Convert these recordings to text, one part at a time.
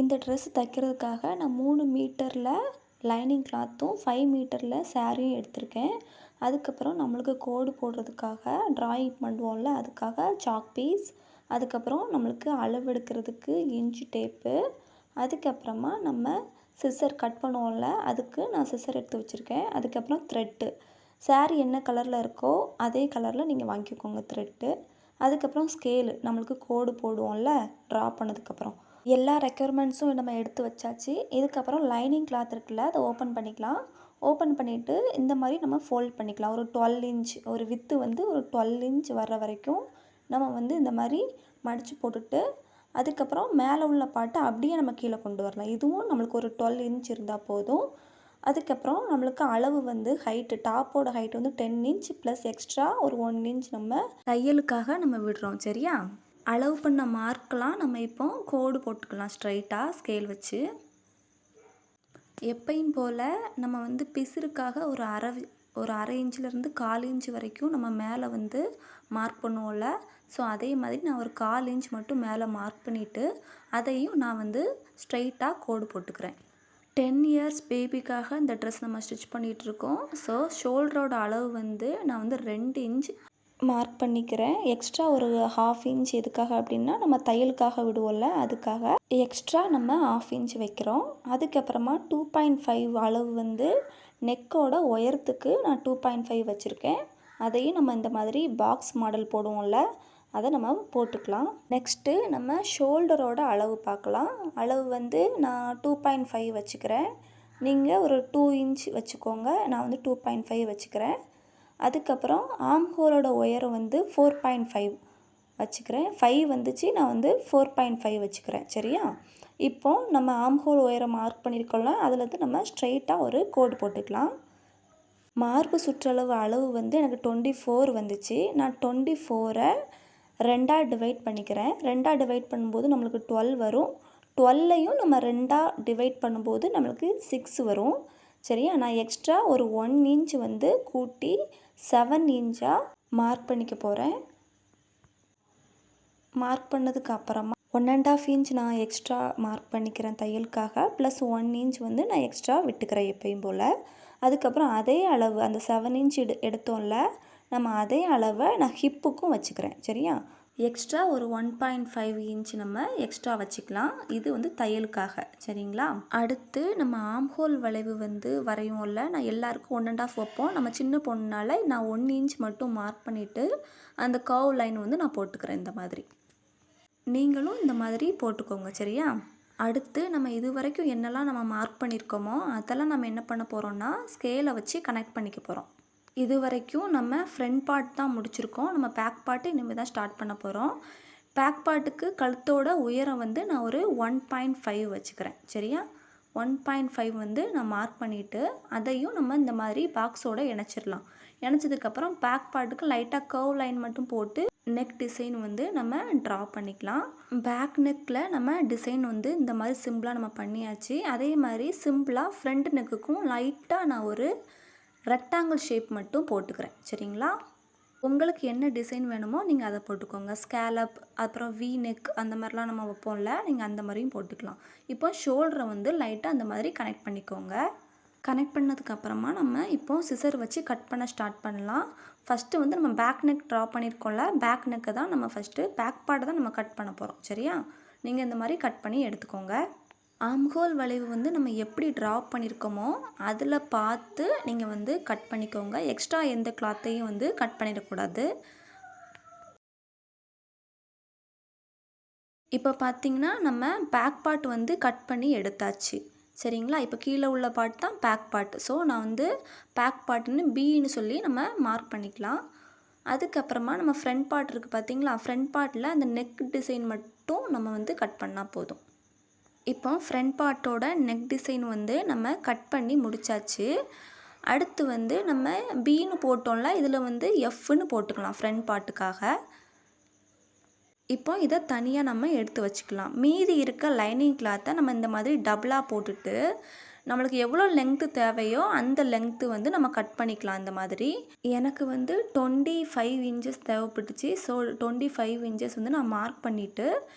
இந்த ட்ரெஸ் தைக்கிறதுக்காக நான் 3 மீட்டரில் லைனிங் கிளாத்தும் 5 மீட்டரில் சாரியும் எடுத்திருக்கேன். அதுக்கப்புறம் நம்மளுக்கு கோடு போடுறதுக்காக ட்ராயிங் பண்ணுவோம்ல, அதுக்காக சாக் பீஸ், அதுக்கப்புறம் நம்மளுக்கு அளவெடுக்கிறதுக்கு இன்ச் டேப்பு, அதுக்கப்புறமா நம்ம சிசர் கட் பண்ணுவோம்ல, அதுக்கு நான் சிசர் எடுத்து வச்சுருக்கேன். அதுக்கப்புறம் த்ரெட்டு, சாரி என்ன கலரில் இருக்கோ அதே கலரில் நீங்கள் வாங்கிக்கோங்க த்ரெட்டு. அதுக்கப்புறம் ஸ்கேலு, நம்மளுக்கு கோடு போடுவோம்ல ட்ரா பண்ணதுக்கப்புறம். எல்லா ரெக்யர்மெண்ட்ஸும் நம்ம எடுத்து வச்சாச்சு. இதுக்கப்புறம் லைனிங் கிளாத் இருக்குல்ல, அதை ஓப்பன் பண்ணிக்கலாம். ஓப்பன் பண்ணிவிட்டு இந்த மாதிரி நம்ம ஃபோல்ட் பண்ணிக்கலாம். ஒரு 12 இன்ச், ஒரு வித்து வந்து ஒரு 12 இன்ச் வர்ற வரைக்கும் நம்ம வந்து இந்த மாதிரி மடித்து போட்டுட்டு, அதுக்கப்புறம் மேலே உள்ள பாட்டை அப்படியே நம்ம கீழே கொண்டு வரலாம். இதுவும் நம்மளுக்கு ஒரு 12 இன்ச் இருந்தால் போதும். அதுக்கப்புறம் நம்மளுக்கு அளவு வந்து ஹைட்டு, டாப்போட ஹைட் வந்து 10 இன்ச் ப்ளஸ் எக்ஸ்ட்ரா ஒரு 1 இன்ச் நம்ம தையலுக்காக நம்ம விடுறோம். சரியா? அளவு பண்ண மார்க்கெலாம் நம்ம இப்போ கோடு போட்டுக்கலாம் ஸ்ட்ரைட்டாக ஸ்கேல் வச்சு. எப்பயும் போல் நம்ம வந்து பிசுறுக்காக ஒரு அரை இன்ச்சிலேருந்து 1/4 இன்ச் வரைக்கும் நம்ம மேலே வந்து மார்க் பண்ணுவோம்ல. ஸோ அதே மாதிரி நான் ஒரு 1/4 இன்ச் மட்டும் மேலே மார்க் பண்ணிவிட்டு அதையும் நான் வந்து ஸ்ட்ரைட்டாக கோடு போட்டுக்கிறேன். 10 இயர்ஸ் பேபிக்காக இந்த ட்ரெஸ் நம்ம ஸ்டிச் பண்ணிகிட்ருக்கோம். ஸோ ஷோல்டரோட அளவு வந்து நான் வந்து 2 இன்ச் மார்க் பண்ணிக்கிறேன். எக்ஸ்ட்ரா ஒரு 1/2 இன்ச் எதுக்காக அப்படின்னா நம்ம தையலுக்காக விடுவோம்ல, அதுக்காக எக்ஸ்ட்ரா நம்ம 1/2 இன்ச் வைக்கிறோம். அதுக்கப்புறமா 2.5 அளவு வந்து நெக்கோட உயரத்துக்கு நான் 2.5 வச்சுருக்கேன். அதையும் நம்ம இந்த மாதிரி பாக்ஸ் மாடல் போடுவோம்ல, அதை நம்ம போட்டுக்கலாம். நெக்ஸ்ட்டு நம்ம ஷோல்டரோட அளவு பார்க்கலாம். அளவு வந்து நான் 2.5 வச்சுக்கிறேன். நீங்கள் ஒரு 2 இன்ச் வச்சுக்கோங்க. நான் வந்து 2.5 வச்சுக்கிறேன். அதுக்கப்புறம் ஆம் ஹோலோட உயரம் வந்து 4.5 வச்சுக்கிறேன். 5 வந்துச்சு, நான் வந்து 4.5 வச்சுக்கிறேன். சரியா? இப்போ நம்ம ஆம் ஹோல் உயரம் மார்க் பண்ணியிருக்கோம்ல, அதுலேருந்து நம்ம ஸ்ட்ரைட்டாக ஒரு கோடு போட்டுக்கலாம். மார்பு சுற்றளவு அளவு வந்து எனக்கு 24 வந்துச்சு. நான் 24ஐ 2ஆக டிவைட் பண்ணிக்கிறேன். 2ஆக டிவைட் பண்ணும்போது நம்மளுக்கு 12 வரும். 12ஐயும் நம்ம 2ஆக டிவைட் பண்ணும்போது நம்மளுக்கு 6 வரும். சரியா? நான் எக்ஸ்ட்ரா ஒரு 1 இன்ச் வந்து கூட்டி 7 இன்ச்சாக மார்க் பண்ணிக்க போகிறேன். மார்க் பண்ணதுக்கு அப்புறமா 1.5 இன்ச் நான் எக்ஸ்ட்ரா மார்க் பண்ணிக்கிறேன் தையலுக்காக. ப்ளஸ் 1 இன்ச் வந்து நான் எக்ஸ்ட்ரா விட்டுக்கிறேன் எப்பயும் போல். அதுக்கப்புறம் அதே அளவு அந்த 7 இன்ச் எடுத்தோம்ல, நம்ம அதே அளவை நான் ஹிப்புக்கும் வச்சுக்கிறேன். சரியா? எக்ஸ்ட்ரா ஒரு 1.5 இன்ச் நம்ம எக்ஸ்ட்ரா வச்சுக்கலாம். இது வந்து தையலுக்காக. சரிங்களா? அடுத்து நம்ம ஆம்ஹோல் வளைவு வந்து வரையும்ல, நான் எல்லாருக்கும் 1.5 வைப்போம். நம்ம சின்ன பொண்ணுனால நான் 1 இன்ச் மட்டும் மார்க் பண்ணிவிட்டு அந்த கர்வ் லைன் வந்து நான் போட்டுக்கிறேன். இந்த மாதிரி நீங்களும் இந்த மாதிரி போட்டுக்கோங்க. சரியா? அடுத்து நம்ம இது வரைக்கும் என்னெல்லாம் நம்ம மார்க் பண்ணியிருக்கோமோ அதெல்லாம் நம்ம என்ன பண்ண போகிறோம்னா ஸ்கேலை வச்சு கனெக்ட் பண்ணிக்க போகிறோம். இது வரைக்கும் நம்ம ஃப்ரண்ட் பார்ட் தான் முடிச்சிருக்கோம். நம்ம பேக் பார்ட்டு இனிமேல் தான் ஸ்டார்ட் பண்ண போகிறோம். பேக் பார்ட்டுக்கு கழுத்தோட உயரம் வந்து நான் ஒரு 1.5 வச்சுக்கிறேன். சரியா? 1.5 வந்து நான் மார்க் பண்ணிவிட்டு அதையும் நம்ம இந்த மாதிரி பாக்ஸோடு இணைச்சிடலாம். இணைச்சதுக்கப்புறம் பேக் பார்ட்டுக்கு லைட்டாக கர்வ் லைன் மட்டும் போட்டு நெக் டிசைன் வந்து நம்ம ட்ரா பண்ணிக்கலாம். பேக் நெக்கில் நம்ம டிசைன் வந்து இந்த மாதிரி சிம்பிளாக நம்ம பண்ணியாச்சு. அதே மாதிரி சிம்பிளாக ஃப்ரண்ட் நெக்குக்கும் லைட்டாக நான் ஒரு ரெக்டாங்கிள் ஷேப் மட்டும் போட்டுக்கிறேன். சரிங்களா? உங்களுக்கு என்ன டிசைன் வேணுமோ நீங்கள் அதை போட்டுக்கோங்க. ஸ்கேலப், அப்புறம் வி நெக் அந்த மாதிரிலாம் நம்ம வைப்போம்ல, நீங்கள் அந்த மாதிரியும் போட்டுக்கலாம். இப்போ ஷோல்டரை வந்து லைட்டாக அந்த மாதிரி கனெக்ட் பண்ணிக்கோங்க. கனெக்ட் பண்ணதுக்கப்புறமா நம்ம இப்போ சிசர் வச்சு கட் பண்ண ஸ்டார்ட் பண்ணலாம். ஃபஸ்ட்டு வந்து நம்ம பேக் நெக் ட்ரா பண்ணியிருக்கோம்ல, பேக் நெக்கை தான் நம்ம ஃபஸ்ட்டு பேக் பார்ட்டை தான் நம்ம கட் பண்ண போகிறோம். சரியா? நீங்கள் இந்த மாதிரி கட் பண்ணி எடுத்துக்கோங்க. ஆம்ஹோல் வளைவு வந்து நம்ம எப்படி ட்ரா பண்ணியிருக்கோமோ அதில் பார்த்து நீங்கள் வந்து கட் பண்ணிக்கோங்க. எக்ஸ்ட்ரா எந்த கிளாத்தையும் வந்து கட் பண்ணிடக்கூடாது. இப்போ பார்த்திங்கன்னா நம்ம பேக் பார்ட் வந்து கட் பண்ணி எடுத்தாச்சு. சரிங்களா? இப்போ கீழே உள்ள பார்ட் தான் பேக் பார்ட். ஸோ நான் வந்து பேக் பார்ட்டுன்னு பின்னு சொல்லி நம்ம மார்க் பண்ணிக்கலாம். அதுக்கப்புறமா நம்ம ஃப்ரண்ட் பார்ட் இருக்குது பார்த்திங்களா? ஃப்ரண்ட் பார்ட்டில் அந்த நெக் டிசைன் மட்டும் நம்ம வந்து கட் பண்ணால் போதும். இப்போ ஃப்ரண்ட் பார்ட்டோட நெக் டிசைன் வந்து நம்ம கட் பண்ணி முடித்தாச்சு. அடுத்து வந்து நம்ம பின்னு போட்டோம்ல, இதில் வந்து எஃப்னு போட்டுக்கலாம் ஃப்ரண்ட் பார்ட்டுக்காக. இப்போ இதை தனியாக நம்ம எடுத்து வச்சுக்கலாம். மீதி இருக்க லைனிங் கிளாத்தை நம்ம இந்த மாதிரி டபுளாக போட்டுட்டு நம்மளுக்கு எவ்வளோ லெங்க்த்து தேவையோ அந்த லெங்க்த்து வந்து நம்ம கட் பண்ணிக்கலாம். இந்த மாதிரி எனக்கு வந்து 25 இன்ச்சஸ் தேவைப்பட்டுச்சு. ஸோ 25 இன்ச்சஸ் வந்து நான் மார்க் பண்ணிவிட்டு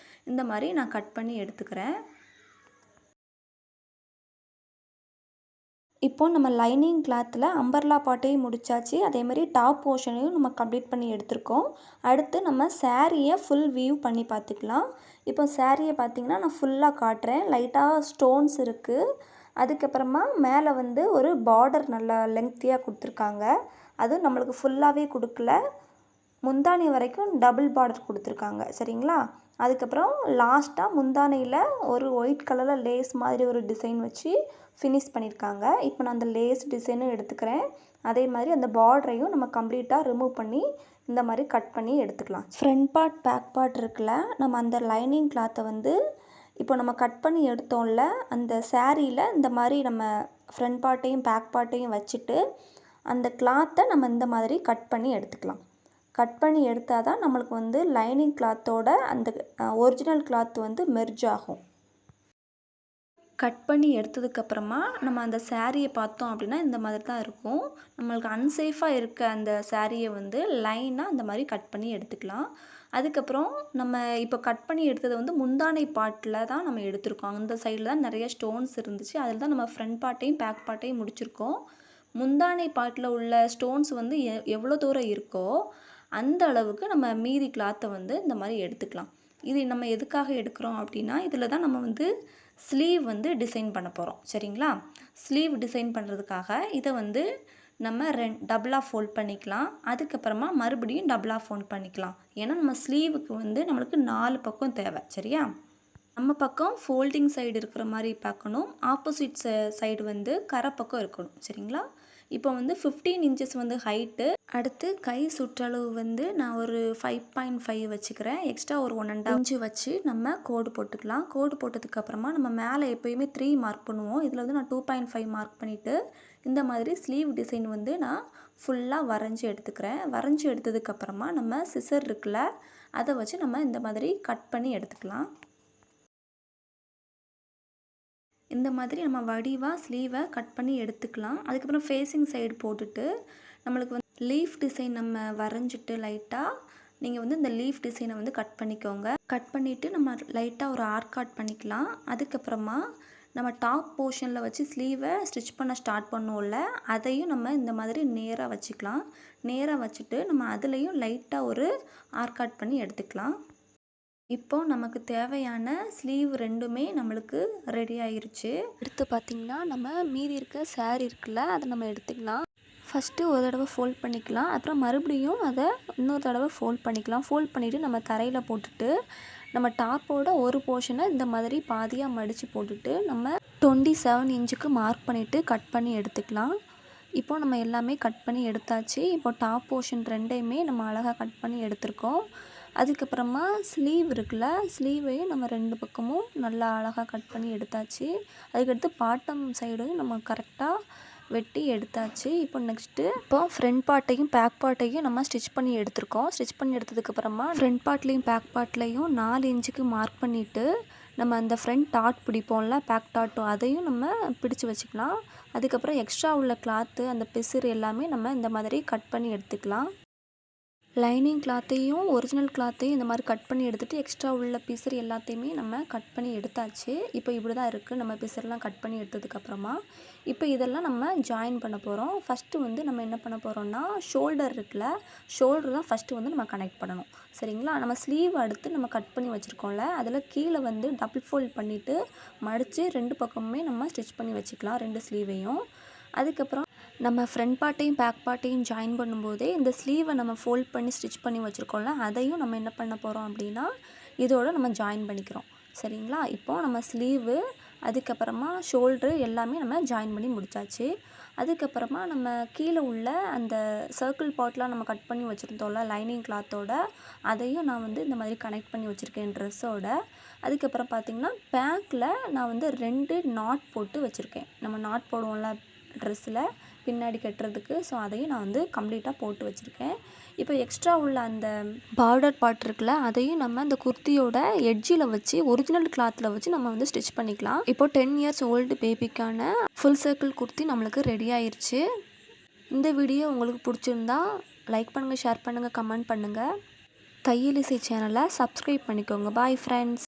இந்த மாதிரி நான் கட் பண்ணி எடுத்துக்கிறேன். இப்போ நம்ம லைனிங் கிளாத்தில் அம்பர்லா பாட்டையும் முடிச்சாச்சு. அதே மாதிரி டாப் போர்ஷனையும் நம்ம கம்ப்ளீட் பண்ணி எடுத்திருக்கோம். அடுத்து நம்ம சாரியை ஃபுல் வியூ பண்ணி பார்த்துக்கலாம். இப்போ சாரியை பார்த்திங்கன்னா நான் ஃபுல்லாக காட்டுறேன். லைட்டாக ஸ்டோன்ஸ் இருக்குது. அதுக்கப்புறமா மேலே வந்து ஒரு பார்டர் நல்லா லெங்க்த்தியாக கொடுத்துருக்காங்க. அதுவும் நம்மளுக்கு ஃபுல்லாகவே கொடுக்கல, முந்தானி வரைக்கும் டபுள் பார்டர் கொடுத்துருக்காங்க. சரிங்களா? அதுக்கப்புறம் லாஸ்ட்டாக முந்தானையில் ஒரு ஒயிட் கலரில் லேஸ் மாதிரி ஒரு டிசைன் வச்சு ஃபினிஷ் பண்ணியிருக்காங்க. இப்போ நான் அந்த லேஸ் டிசைனும் எடுத்துக்கிறேன். அதே மாதிரி அந்த பார்டரையும் நம்ம கம்ப்ளீட்டாக ரிமூவ் பண்ணி இந்த மாதிரி கட் பண்ணி எடுத்துக்கலாம். ஃப்ரண்ட் பார்ட் பேக் பார்ட் இருக்குல்ல, நம்ம அந்த லைனிங் கிளாத்தை வந்து இப்போ நம்ம கட் பண்ணி எடுத்தோம்ல, அந்த சாரியில் இந்த மாதிரி நம்ம ஃப்ரண்ட் பார்ட்டையும் பேக் பார்ட்டையும் வச்சுட்டு அந்த கிளாத்தை நம்ம இந்த மாதிரி கட் பண்ணி எடுத்துக்கலாம். கட் பண்ணி எடுத்தால் தான் நம்மளுக்கு வந்து லைனிங் கிளாத்தோட அந்த ஒரிஜினல் கிளாத் வந்து மெர்ஜ் ஆகும். கட் பண்ணி எடுத்ததுக்கப்புறமா நம்ம அந்த சாரியை பார்த்தோம் அப்படின்னா இந்த மாதிரி தான் இருக்கும். நம்மளுக்கு அன்சேஃபாக இருக்க அந்த சாரியை வந்து லைனாக அந்த மாதிரி கட் பண்ணி எடுத்துக்கலாம். அதுக்கப்புறம் நம்ம இப்போ கட் பண்ணி எடுத்தது வந்து முந்தானை பார்ட்டில் தான் நம்ம எடுத்திருக்கோம். அந்த சைடில் தான் நிறைய ஸ்டோன்ஸ் இருந்துச்சு. அதில் தான் நம்ம ஃப்ரண்ட் பார்ட்டையும் பேக் பார்ட்டையும் முடிச்சிருக்கோம். முந்தானை பார்ட்டில் உள்ள ஸ்டோன்ஸ் வந்து எவ்வளோ தூரம் இருக்கோ அந்த அளவுக்கு நம்ம மீதி கிளாத்தை வந்து இந்த மாதிரி எடுத்துக்கலாம். இது நம்ம எதுக்காக எடுக்கிறோம் அப்படின்னா, இதில் தான் நம்ம வந்து ஸ்லீவ் வந்து டிசைன் பண்ண போகிறோம். சரிங்களா? ஸ்லீவ் டிசைன் பண்ணுறதுக்காக இதை வந்து நம்ம டபுளாக ஃபோல்ட் பண்ணிக்கலாம். அதுக்கப்புறமா மறுபடியும் டபுளாக ஃபோல்ட் பண்ணிக்கலாம். ஏன்னா நம்ம ஸ்லீவுக்கு வந்து நம்மளுக்கு 4 பக்கம் தேவை. சரியா? நம்ம பக்கம் ஃபோல்டிங் சைடு இருக்கிற மாதிரி பார்க்கணும். ஆப்போசிட் சைடு வந்து கரை பக்கம் இருக்கணும். சரிங்களா? இப்போ வந்து 15 இன்ச்சஸ் வந்து ஹைட்டு. அடுத்து கை சுற்றளவு வந்து நான் ஒரு 5.5 வச்சுக்கிறேன். எக்ஸ்ட்ரா ஒரு 1.5 இன்ச்சு வச்சு நம்ம கோடு போட்டுக்கலாம். கோடு போட்டதுக்கப்புறமா நம்ம மேலே எப்போயுமே 3 மார்க் பண்ணுவோம். இதில் வந்து நான் 2.5 மார்க் பண்ணிவிட்டு இந்த மாதிரி ஸ்லீவ் டிசைன் வந்து நான் ஃபுல்லாக வரைஞ்சி எடுத்துக்கிறேன். வரைஞ்சி எடுத்ததுக்கப்புறமா நம்ம சிசர் இருக்குல்ல, அதை வச்சு நம்ம இந்த மாதிரி கட் பண்ணி எடுத்துக்கலாம். இந்த மாதிரி நம்ம வடிவாக ஸ்லீவை கட் பண்ணி எடுத்துக்கலாம். அதுக்கப்புறம் ஃபேஸிங் சைடு போட்டுட்டு நம்மளுக்கு வந்து லீஃப் டிசைன் நம்ம வரைஞ்சிட்டு லைட்டாக நீங்கள் வந்து இந்த லீஃப் டிசைனை வந்து கட் பண்ணிக்கோங்க. கட் பண்ணிவிட்டு நம்ம லைட்டாக ஒரு ஆர்க் கட் பண்ணிக்கலாம். அதுக்கப்புறமா நம்ம டாப் போர்ஷனில் வச்சு ஸ்லீவை ஸ்டிச் பண்ண ஸ்டார்ட் பண்ணுவோம்ல, அதையும் நம்ம இந்த மாதிரி நேராக வச்சுக்கலாம். நேராக வச்சுட்டு நம்ம அதுலேயும் லைட்டாக ஒரு ஆர்க் கட் பண்ணி எடுத்துக்கலாம். இப்போது நமக்கு தேவையான ஸ்லீவ் ரெண்டுமே நம்மளுக்கு ரெடி ஆயிருச்சு. எடுத்து பார்த்திங்கன்னா நம்ம மீதி இருக்க சாரீ இருக்குல்ல, அதை நம்ம எடுத்துக்கலாம். ஃபஸ்ட்டு ஒரு தடவை ஃபோல்ட் பண்ணிக்கலாம். அப்புறம் மறுபடியும் அதை இன்னொரு தடவை ஃபோல்ட் பண்ணிக்கலாம். ஃபோல்ட் பண்ணிவிட்டு நம்ம தரையில் போட்டுட்டு நம்ம டாப்போட ஒரு போர்ஷனை இந்த மாதிரி பாதியாக மடித்து போட்டுட்டு நம்ம 27 இன்ச்சுக்கு மார்க் பண்ணிவிட்டு கட் பண்ணி எடுத்துக்கலாம். இப்போது நம்ம எல்லாமே கட் பண்ணி எடுத்தாச்சு. இப்போ டாப் போர்ஷன் ரெண்டையுமே நம்ம அழகாக கட் பண்ணி எடுத்திருக்கோம். அதுக்கப்புறமா ஸ்லீவ் இருக்குல்ல, ஸ்லீவையும் நம்ம 2 பக்கமும் நல்லா அழகாக கட் பண்ணி எடுத்தாச்சு. அதுக்கடுத்து பாட்டம் சைடும் நம்ம கரெக்டாக வெட்டி எடுத்தாச்சு. இப்போ நெக்ஸ்ட்டு ஃப்ரண்ட் பார்ட்டையும் பேக் பார்ட்டையும் நம்ம ஸ்டிச் பண்ணி எடுத்திருக்கோம். ஸ்டிச் பண்ணி எடுத்ததுக்கப்புறமா ஃப்ரண்ட் பார்ட்லேயும் பேக் பார்ட்லேயும் 4 இன்ச்சுக்கு மார்க் பண்ணிவிட்டு நம்ம அந்த ஃப்ரண்ட் டாட் பிடிப்போம்ல, பேக் டாட்டும் அதையும் நம்ம பிடிச்சி வச்சுக்கலாம். அதுக்கப்புறம் எக்ஸ்ட்ரா உள்ள கிளாத்து அந்த பிசிறு எல்லாமே நம்ம இந்த மாதிரி கட் பண்ணி எடுத்துக்கலாம். லைனிங் கிளாத்தையும் ஒரிஜினல் கிளாத்தையும் இந்த மாதிரி கட் பண்ணி எடுத்துகிட்டு எக்ஸ்ட்ரா உள்ள பிசர் எல்லாத்தையுமே நம்ம கட் பண்ணி எடுத்தாச்சு. இப்போ இப்படி தான் இருக்குது நம்ம பிசர்லாம் கட் பண்ணி எடுத்ததுக்கப்புறமா. இப்போ இதெல்லாம் நம்ம ஜாயின் பண்ண போகிறோம். ஃபஸ்ட்டு வந்து நம்ம என்ன பண்ண போகிறோம்னா, ஷோல்டர் இருக்குல்ல, ஷோல்டர் தான் ஃபஸ்ட்டு வந்து நம்ம கனெக்ட் பண்ணணும். சரிங்களா? நம்ம ஸ்லீவ் அடுத்து நம்ம கட் பண்ணி வச்சுருக்கோம்ல, அதில் கீழே வந்து டபுள் ஃபோல்ட் பண்ணிவிட்டு மடித்து 2 பக்கமுமே நம்ம ஸ்டிச் பண்ணி வச்சுக்கலாம், 2 ஸ்லீவையும். அதுக்கப்புறம் நம்ம ஃப்ரண்ட் பார்ட்டையும் பேக் பார்ட்டையும் ஜாயின் பண்ணும்போதே இந்த ஸ்லீவை நம்ம ஃபோல்ட் பண்ணி ஸ்டிச் பண்ணி வச்சுருக்கோம்ல, அதையும் நம்ம என்ன பண்ண போகிறோம் அப்படின்னா இதோட நம்ம ஜாயின் பண்ணிக்கிறோம். சரிங்களா? இப்போது நம்ம ஸ்லீவு அதுக்கப்புறமா ஷோல்ட்ரு எல்லாமே நம்ம ஜாயின் பண்ணி முடித்தாச்சு. அதுக்கப்புறமா நம்ம கீழே உள்ள அந்த சர்க்கிள் பார்ட்லாம் நம்ம கட் பண்ணி வச்சுருந்தோம்ல லைனிங் கிளாத்தோட, அதையும் நான் வந்து இந்த மாதிரி கனெக்ட் பண்ணி வச்சுருக்கேன் ட்ரெஸ்ஸோட. அதுக்கப்புறம் பார்த்திங்கன்னா பேக்கில் நான் வந்து 2 நாட் போட்டு வச்சுருக்கேன். நம்ம நாட் போடுவோம்ல ட்ரெஸ்ஸில் பின்னாடி கட்டுறதுக்கு, ஸோ அதையும் நான் வந்து கம்ப்ளீட்டாக போட்டு வச்சுருக்கேன். இப்போ எக்ஸ்ட்ரா உள்ள அந்த பார்டர் பார்ட் இருக்குல்ல, அதையும் நம்ம அந்த குர்த்தியோட எட்ஜில் வச்சு ஒரிஜினல் கிளாத்தில் வச்சு நம்ம வந்து ஸ்டிச் பண்ணிக்கலாம். இப்போ 10 இயர்ஸ் ஓல்டு பேபிக்கான ஃபுல் சர்க்கிள் குர்த்தி நம்மளுக்கு ரெடி ஆயிடுச்சு. இந்த வீடியோ உங்களுக்கு பிடிச்சிருந்தா லைக் பண்ணுங்கள், ஷேர் பண்ணுங்கள், கமெண்ட் பண்ணுங்கள். தையல் இசை சேனலை சப்ஸ்கிரைப் பண்ணிக்கோங்க. Bye friends.